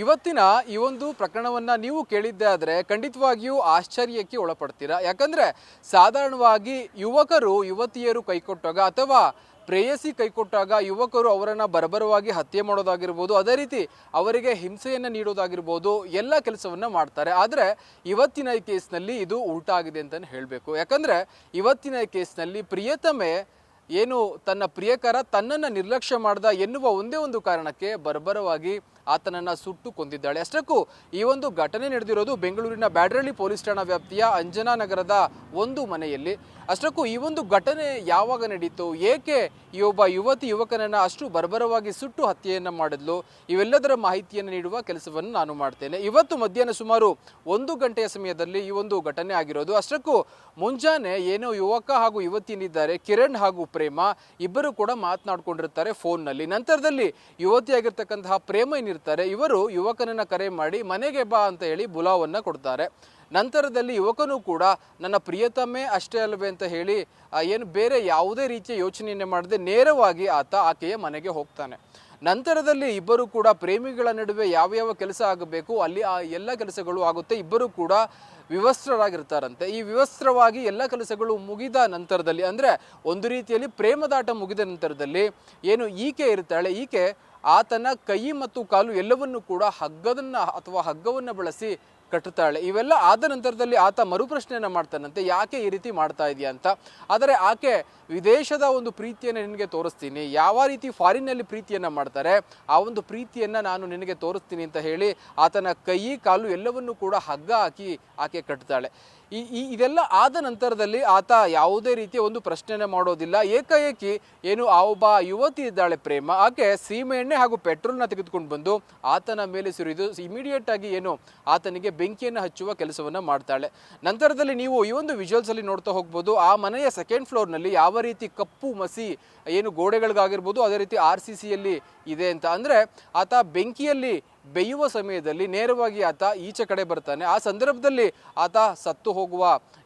ಇವತ್ತಿನ ಈ ಒಂದು ಪ್ರಕರಣವನ್ನ ನೀವು ಕೇಳಿದ್ದೆ ಆದರೆ ಖಂಡಿತವಾಗಿಯೂ ಆಶ್ಚರ್ಯಕ್ಕೆ ಒಳಪಡ್ತೀರಾ. ಯಾಕಂದ್ರೆ ಸಾಧಾರಣವಾಗಿ ಯುವಕರು ಯುವತಿಯರು ಕೈಕೊಟ್ಟಾಗ ಅಥವಾ ಪ್ರೇಯಸಿ ಕೈಕೊಟ್ಟಾಗ ಯುವಕರು ಅವರನ್ನು ಬರಬರವಾಗಿ ಹತ್ಯೆ ಮಾಡೋದಾಗಿರ್ಬೋದು, ಅದೇ ರೀತಿ ಅವರಿಗೆ ಹಿಂಸೆಯನ್ನು ನೀಡೋದಾಗಿರ್ಬೋದು, ಎಲ್ಲ ಕೆಲಸವನ್ನು ಮಾಡ್ತಾರೆ. ಆದರೆ ಇವತ್ತಿನ ಈ ಕೇಸ್ನಲ್ಲಿ ಇದು ಉಲ್ಟಾ ಆಗಿದೆ ಅಂತಲೇ ಹೇಳಬೇಕು. ಯಾಕಂದರೆ ಇವತ್ತಿನ ಈ ಕೇಸ್ನಲ್ಲಿ ಪ್ರಿಯತಮೆ ಏನು ತನ್ನ ಪ್ರಿಯಕರ ತನ್ನನ್ನು ನಿರ್ಲಕ್ಷ್ಯ ಮಾಡ್ದ ಎನ್ನುವ ಒಂದೇ ಒಂದು ಕಾರಣಕ್ಕೆ ಬರ್ಬರವಾಗಿ ಆತನನ್ನು ಸುಟ್ಟು ಕೊಂದಿದ್ದಾಳೆ. ಅಷ್ಟಕ್ಕೂ ಈ ಒಂದು ಘಟನೆ ನಡೆದಿರೋದು ಬೆಂಗಳೂರಿನ ಬ್ಯಾಡರಹಳ್ಳಿ ಪೊಲೀಸ್ ಠಾಣಾ ವ್ಯಾಪ್ತಿಯ ಅಂಜನಾ ನಗರದ ಒಂದು ಮನೆಯಲ್ಲಿ. ಅಷ್ಟಕ್ಕೂ ಈ ಒಂದು ಘಟನೆ ಯಾವಾಗ ನಡೀತು, ಏಕೆ ಈ ಒಬ್ಬ ಯುವಕನನ್ನು ಅಷ್ಟು ಬರ್ಬರವಾಗಿ ಸುಟ್ಟು ಹತ್ಯೆಯನ್ನು ಮಾಡಿದ್ಲು, ಇವೆಲ್ಲದರ ಮಾಹಿತಿಯನ್ನು ನೀಡುವ ಕೆಲಸವನ್ನು ನಾನು ಮಾಡ್ತೇನೆ. ಇವತ್ತು ಮಧ್ಯಾಹ್ನ ಸುಮಾರು 1 ಗಂಟೆಯ ಸಮಯದಲ್ಲಿ ಈ ಒಂದು ಘಟನೆ ಆಗಿರೋದು. ಅಷ್ಟಕ್ಕೂ ಮುಂಜಾನೆ ಏನೋ ಯುವಕ ಹಾಗೂ ಯುವತಿಯರಿದ್ದಾರೆ, ಕಿರಣ್ ಹಾಗೂ ಪ್ರೇಮ ಇಬ್ಬರು ಕೂಡ ಮಾತನಾಡ್ಕೊಂಡಿರ್ತಾರೆ ಫೋನ್ನಲ್ಲಿ. ನಂತರದಲ್ಲಿ ಯುವತಿಯಾಗಿರ್ತಕ್ಕಂತಹ ಪ್ರೇಮ ಏನಿರ್ತಾರೆ, ಇವರು ಯುವಕನನ್ನ ಕರೆ ಮಾಡಿ ಮನೆಗೆ ಬಾ ಅಂತ ಹೇಳಿ ಬುಲಾವನ್ನ ಕೊಡ್ತಾರೆ. ನಂತರದಲ್ಲಿ ಯುವಕನು ಕೂಡ ನನ್ನ ಪ್ರಿಯತಮೆ ಅಷ್ಟೇ ಅಲ್ಲವೇ ಅಂತ ಹೇಳಿ ಏನು ಬೇರೆ ಯಾವುದೇ ರೀತಿಯ ಯೋಚನೆಯನ್ನೇ ಮಾಡದೆ ನೇರವಾಗಿ ಆಕೆಯ ಮನೆಗೆ ಹೋಗ್ತಾನೆ. ನಂತರದಲ್ಲಿ ಇಬ್ಬರು ಕೂಡ ಪ್ರೇಮಿಗಳ ನಡುವೆ ಯಾವ ಕೆಲಸ ಆಗಬೇಕು ಅಲ್ಲಿ ಆ ಎಲ್ಲ ಕೆಲಸಗಳು ಆಗುತ್ತೆ. ಇಬ್ಬರು ಕೂಡ ವಿವಸ್ತ್ರರಾಗಿರ್ತಾರಂತೆ. ಈ ವಿವಸ್ತ್ರವಾಗಿ ಎಲ್ಲ ಕೆಲಸಗಳು ಮುಗಿದ ನಂತರದಲ್ಲಿ, ಅಂದರೆ ಒಂದು ರೀತಿಯಲ್ಲಿ ಪ್ರೇಮದಾಟ ಮುಗಿದ ನಂತರದಲ್ಲಿ ಏನು ಈಕೆ ಇರ್ತಾಳೆ, ಈಕೆ ಆತನ ಕೈ ಮತ್ತು ಕಾಲು ಎಲ್ಲವನ್ನೂ ಕೂಡ ಹಗ್ಗವನ್ನು ಬಳಸಿ ಕಟ್ಟುತ್ತಾಳೆ. ಇವೆಲ್ಲ ಆದ ನಂತರದಲ್ಲಿ ಆತ ಮರುಪ್ರಶ್ನೆಯನ್ನು ಮಾಡ್ತಾನಂತೆ, ಯಾಕೆ ಈ ರೀತಿ ಮಾಡ್ತಾ ಇದೆಯಾ ಅಂತ. ಆದರೆ ಆಕೆ ವಿದೇಶದ ಒಂದು ಪ್ರೀತಿಯನ್ನು ನಿನಗೆ ತೋರಿಸ್ತೀನಿ, ಯಾವ ರೀತಿ ಫಾರಿನ್ನಲ್ಲಿ ಪ್ರೀತಿಯನ್ನು ಮಾಡ್ತಾರೆ ಆ ಒಂದು ಪ್ರೀತಿಯನ್ನು ನಾನು ನಿನಗೆ ತೋರಿಸ್ತೀನಿ ಅಂತ ಹೇಳಿ ಆತನ ಕೈ ಕಾಲು ಎಲ್ಲವನ್ನೂ ಕೂಡ ಹಗ್ಗ ಹಾಕಿ ಆಕೆ ಕಟ್ತಾಳೆ. ಇದೆಲ್ಲ ಆದ ನಂತರದಲ್ಲಿ ಆತ ಯಾವುದೇ ರೀತಿಯ ಒಂದು ಪ್ರಶ್ನೆನೇ ಮಾಡೋದಿಲ್ಲ. ಏಕಾಏಕಿ ಏನು ಆ ಒಬ್ಬ ಯುವತಿ ಇದ್ದಾಳೆ ಪ್ರೇಮ, ಆಕೆ ಸೀಮೆ ಎಣ್ಣೆ ಹಾಗೂ ಪೆಟ್ರೋಲ್ನ ತೆಗೆದುಕೊಂಡು ಬಂದು ಆತನ ಮೇಲೆ ಸುರಿದು ಇಮಿಡಿಯೇಟ್ ಆಗಿ ಏನು ಆತನಿಗೆ ಬೆಂಕಿಯನ್ನು ಹಚ್ಚುವ ಕೆಲಸವನ್ನು ಮಾಡ್ತಾಳೆ. ನಂತರದಲ್ಲಿ ನೀವು ಈ ಒಂದು ವಿಜುವಲ್ಸ್ ಅಲ್ಲಿ ನೋಡ್ತಾ ಹೋಗ್ಬೋದು, ಆ ಮನೆಯ 2nd ಫ್ಲೋರ್ನಲ್ಲಿ ಯಾವ ರೀತಿ ಕಪ್ಪು ಮಸಿ ಏನು ಗೋಡೆಗಳಿಗಾಗಿರ್ಬೋದು, ಅದೇ ರೀತಿ RCCಯಲ್ಲಿ ಇದೆ ಅಂತ. ಅಂದರೆ ಆತ ಬೆಂಕಿಯಲ್ಲಿ ಬೇಯುವ ಸಮಯದಲ್ಲಿ ನೇರವಾಗಿ ಆತ ಈಚೆ ಕಡೆ ಬರ್ತಾನೆ. ಆ ಸಂದರ್ಭದಲ್ಲಿ ಆತ ಸತ್ತು ಹೋಗುವ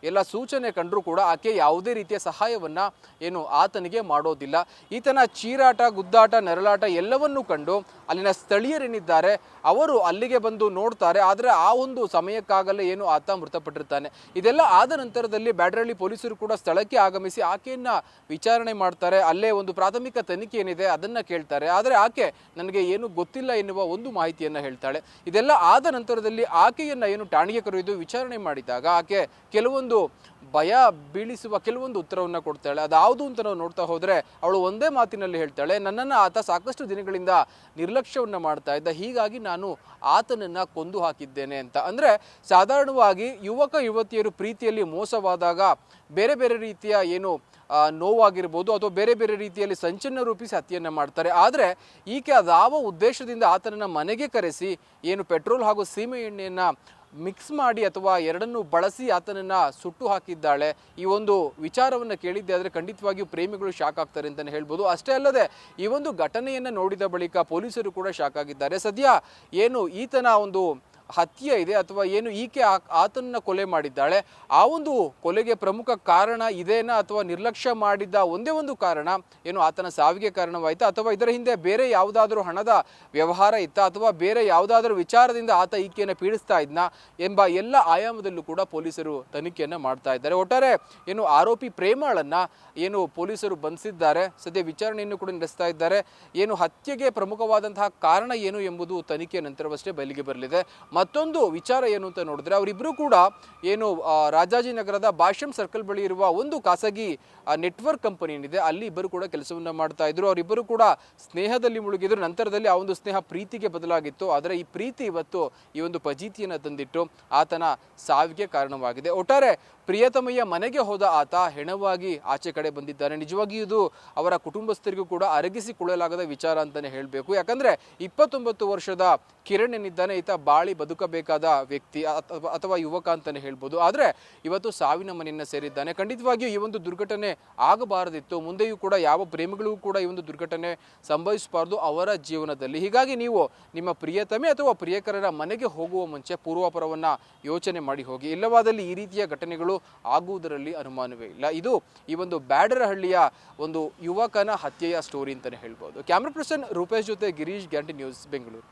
ಎಲ್ಲ ಸೂಚನೆ ಕಂಡರೂ ಕೂಡ ಆಕೆ ಯಾವುದೇ ರೀತಿಯ ಸಹಾಯವನ್ನು ಏನು ಆತನಿಗೆ ಮಾಡೋದಿಲ್ಲ. ಈತನ ಚೀರಾಟ, ಗುದ್ದಾಟ, ನರಳಾಟ ಎಲ್ಲವನ್ನೂ ಕಂಡು ಅಲ್ಲಿನ ಸ್ಥಳೀಯರೇನಿದ್ದಾರೆ ಅವರು ಅಲ್ಲಿಗೆ ಬಂದು ನೋಡ್ತಾರೆ. ಆದರೆ ಆ ಒಂದು ಸಮಯಕ್ಕಾಗಲೇ ಏನು ಆತ ಮೃತಪಟ್ಟಿರ್ತಾನೆ. ಇದೆಲ್ಲ ಆದ ನಂತರದಲ್ಲಿ ಬ್ಯಾಡರಹಳ್ಳಿ ಪೊಲೀಸರು ಕೂಡ ಸ್ಥಳಕ್ಕೆ ಆಗಮಿಸಿ ಆಕೆಯನ್ನು ವಿಚಾರಣೆ ಮಾಡ್ತಾರೆ. ಅಲ್ಲೇ ಒಂದು ಪ್ರಾಥಮಿಕ ತನಿಖೆ ಏನಿದೆ ಅದನ್ನು ಕೇಳ್ತಾರೆ. ಆದರೆ ಆಕೆ ನನಗೆ ಏನು ಗೊತ್ತಿಲ್ಲ ಎನ್ನುವ ಒಂದು ಮಾಹಿತಿಯನ್ನು ಹೇಳ್ತಾಳೆ. ಇದೆಲ್ಲ ಆದ ನಂತರದಲ್ಲಿ ಆಕೆಯನ್ನು ಏನು ಠಾಣೆಗೆ ಕರೆದು ವಿಚಾರಣೆ ಮಾಡಿದಾಗ ಆಕೆ ಕೆಲವೊಂದು ಭಯ ಬೀಳಿಸುವ ಕೆಲವೊಂದು ಉತ್ತರವನ್ನು ಕೊಡ್ತಾಳೆ. ಅದಾವುದು ಅಂತ ನಾವು ನೋಡ್ತಾ ಹೋದರೆ ಅವಳು ಒಂದೇ ಮಾತಿನಲ್ಲಿ ಹೇಳ್ತಾಳೆ, ನನ್ನನ್ನು ಆತ ಸಾಕಷ್ಟು ದಿನಗಳಿಂದ ನಿರ್ಲಕ್ಷ್ಯವನ್ನು ಮಾಡ್ತಾ ಇದ್ದ, ಹೀಗಾಗಿ ನಾನು ಆತನನ್ನು ಕೊಂದು ಹಾಕಿದ್ದೇನೆ ಅಂತ. ಅಂದರೆ ಸಾಧಾರಣವಾಗಿ ಯುವಕ ಯುವತಿಯರು ಪ್ರೀತಿಯಲ್ಲಿ ಮೋಸವಾದಾಗ ಬೇರೆ ಬೇರೆ ರೀತಿಯ ಏನು ನೋವಾಗಿರ್ಬೋದು ಅಥವಾ ಬೇರೆ ಬೇರೆ ರೀತಿಯಲ್ಲಿ ಸಂಚನ್ನು ರೂಪಿಸಿ ಹತ್ಯೆಯನ್ನು ಮಾಡ್ತಾರೆ. ಆದರೆ ಈಕೆ ಅದಾವ ಉದ್ದೇಶದಿಂದ ಆತನನ್ನು ಮನೆಗೆ ಕರೆಸಿ ಏನು ಪೆಟ್ರೋಲ್ ಹಾಗೂ ಸೀಮೆ ಎಣ್ಣೆಯನ್ನು ಮಿಕ್ಸ್ ಮಾಡಿ ಅಥವಾ ಎರಡನ್ನೂ ಬಳಸಿ ಆತನನ್ನು ಸುಟ್ಟು ಹಾಕಿದ್ದಾಳೆ. ಈ ಒಂದು ವಿಚಾರವನ್ನು ಕೇಳಿದ್ದೆ ಆದರೆ ಖಂಡಿತವಾಗಿಯೂ ಪ್ರೇಮಿಗಳು ಶಾಕ್ ಆಗ್ತಾರೆ ಅಂತಲೇ ಹೇಳ್ಬೋದು. ಅಷ್ಟೇ ಅಲ್ಲದೆ ಈ ಒಂದು ಘಟನೆಯನ್ನು ನೋಡಿದ ಬಳಿಕ ಪೊಲೀಸರು ಕೂಡ ಶಾಕ್ ಆಗಿದ್ದಾರೆ. ಸದ್ಯ ಏನು ಈತನ ಒಂದು ಹತ್ಯೆ ಇದೆ ಅಥವಾ ಏನು ಈಕೆ ಆತನನ್ನು ಕೊಲೆ ಮಾಡಿದ್ದಾಳೆ, ಆ ಒಂದು ಕೊಲೆಗೆ ಪ್ರಮುಖ ಕಾರಣ ಇದೇನಾ ಅಥವಾ ನಿರ್ಲಕ್ಷ್ಯ ಮಾಡಿದ್ದ ಒಂದೇ ಒಂದು ಕಾರಣ ಏನು ಆತನ ಸಾವಿಗೆ ಕಾರಣವಾಯಿತಾ ಅಥವಾ ಇದರ ಹಿಂದೆ ಬೇರೆ ಯಾವುದಾದ್ರೂ ಹಣದ ವ್ಯವಹಾರ ಇತ್ತಾ ಅಥವಾ ಬೇರೆ ಯಾವುದಾದ್ರೂ ವಿಚಾರದಿಂದ ಆತ ಈಕೆಯನ್ನು ಪೀಡಿಸ್ತಾ ಇದ್ನಾ ಎಂಬ ಎಲ್ಲ ಆಯಾಮದಲ್ಲೂ ಕೂಡ ಪೊಲೀಸರು ತನಿಖೆಯನ್ನು ಮಾಡ್ತಾ ಇದ್ದಾರೆ. ಒಟ್ಟಾರೆ ಏನು ಆರೋಪಿ ಪ್ರೇಮಳನ್ನು ಏನು ಪೊಲೀಸರು ಬಂಧಿಸಿದ್ದಾರೆ. ಸದ್ಯ ವಿಚಾರಣೆಯನ್ನು ಕೂಡ ನಡೆಸ್ತಾ ಇದ್ದಾರೆ. ಏನು ಹತ್ಯೆಗೆ ಪ್ರಮುಖವಾದಂತಹ ಕಾರಣ ಏನು ಎಂಬುದು ತನಿಖೆಯ ನಂತರವಷ್ಟೇ ಬಯಲಿಗೆ ಬರಲಿದೆ. ಮತ್ತೊಂದು ವಿಚಾರ ಏನು ಅಂತ ನೋಡಿದ್ರೆ ಅವರಿಬ್ಬರು ಕೂಡ ಏನು ರಾಜಾಜಿನಗರದ ಭಾಷ್ಯಂ ಸರ್ಕಲ್ ಬಳಿ ಇರುವ ಒಂದು ಖಾಸಗಿ ನೆಟ್ವರ್ಕ್ ಕಂಪನಿ ಏನಿದೆ ಅಲ್ಲಿ ಇಬ್ಬರು ಕೂಡ ಕೆಲಸವನ್ನು ಮಾಡ್ತಾ ಇದ್ರು. ಅವರಿಬ್ಬರು ಕೂಡ ಸ್ನೇಹದಲ್ಲಿ ಮುಳುಗಿದ್ರು. ನಂತರದಲ್ಲಿ ಆ ಒಂದು ಸ್ನೇಹ ಪ್ರೀತಿಗೆ ಬದಲಾಗಿತ್ತು. ಆದರೆ ಈ ಪ್ರೀತಿ ಇವತ್ತು ಈ ಒಂದು ಫಜೀತಿಯನ್ನು ತಂದಿಟ್ಟು ಆತನ ಸಾವಿಗೆ ಕಾರಣವಾಗಿದೆ. ಒಟ್ಟಾರೆ ಪ್ರಿಯತಮೆಯ ಮನೆಗೆ ಹೋದ ಆತ ಹೆಣವಾಗಿ ಆಚೆ ಕಡೆ ಬಂದಿದ್ದಾನೆ. ನಿಜವಾಗಿ ಇದು ಅವರ ಕುಟುಂಬಸ್ಥರಿಗೂ ಕೂಡ ಅರಗಿಸಿಕೊಳ್ಳಲಾಗದ ವಿಚಾರ ಅಂತಾನೆ ಹೇಳಬೇಕು. ಯಾಕಂದ್ರೆ 29 ವರ್ಷದ ಕಿರಣ್ ಏನಿದ್ದಾನೆ ಈತ ಬಾಳಿ ಬದುಕಬೇಕಾದ ವ್ಯಕ್ತಿ ಅಥವಾ ಯುವಕ ಅಂತಾನೆ ಹೇಳ್ಬೋದು. ಆದರೆ ಇವತ್ತು ಸಾವಿನ ಮನೆಯನ್ನು ಸೇರಿದ್ದಾನೆ. ಖಂಡಿತವಾಗಿಯೂ ಈ ಒಂದು ದುರ್ಘಟನೆ ಆಗಬಾರದಿತ್ತು. ಮುಂದೆಯೂ ಕೂಡ ಯಾವ ಪ್ರೇಮಿಗಳಿಗೂ ಕೂಡ ಈ ಒಂದು ದುರ್ಘಟನೆ ಸಂಭವಿಸಬಾರದು ಅವರ ಜೀವನದಲ್ಲಿ. ಹೀಗಾಗಿ ನೀವು ನಿಮ್ಮ ಪ್ರಿಯತಮೆ ಅಥವಾ ಪ್ರಿಯಕರರ ಮನೆಗೆ ಹೋಗುವ ಮುಂಚೆ ಪೂರ್ವಾಪರವನ್ನ ಯೋಚನೆ ಮಾಡಿ ಹೋಗಿ. ಇಲ್ಲವಾದಲ್ಲಿ ಈ ರೀತಿಯ ಘಟನೆಗಳು ಆಗುವುದರಲ್ಲಿ ಅನುಮಾನವೇ ಇಲ್ಲ. ಇದು ಈ ಒಂದು ಬ್ಯಾಡರಹಳ್ಳಿಯ ಒಂದು ಯುವಕನ ಹತ್ಯೆಯ ಸ್ಟೋರಿ ಅಂತಾನೆ ಹೇಳ್ಬೋದು. ಕ್ಯಾಮ್ರಾ ಪರ್ಸನ್ ರೂಪೇಶ್ ಜೊತೆ ಗಿರೀಶ್, ಗ್ಯಾಂಟಿ ನ್ಯೂಸ್, ಬೆಂಗಳೂರು.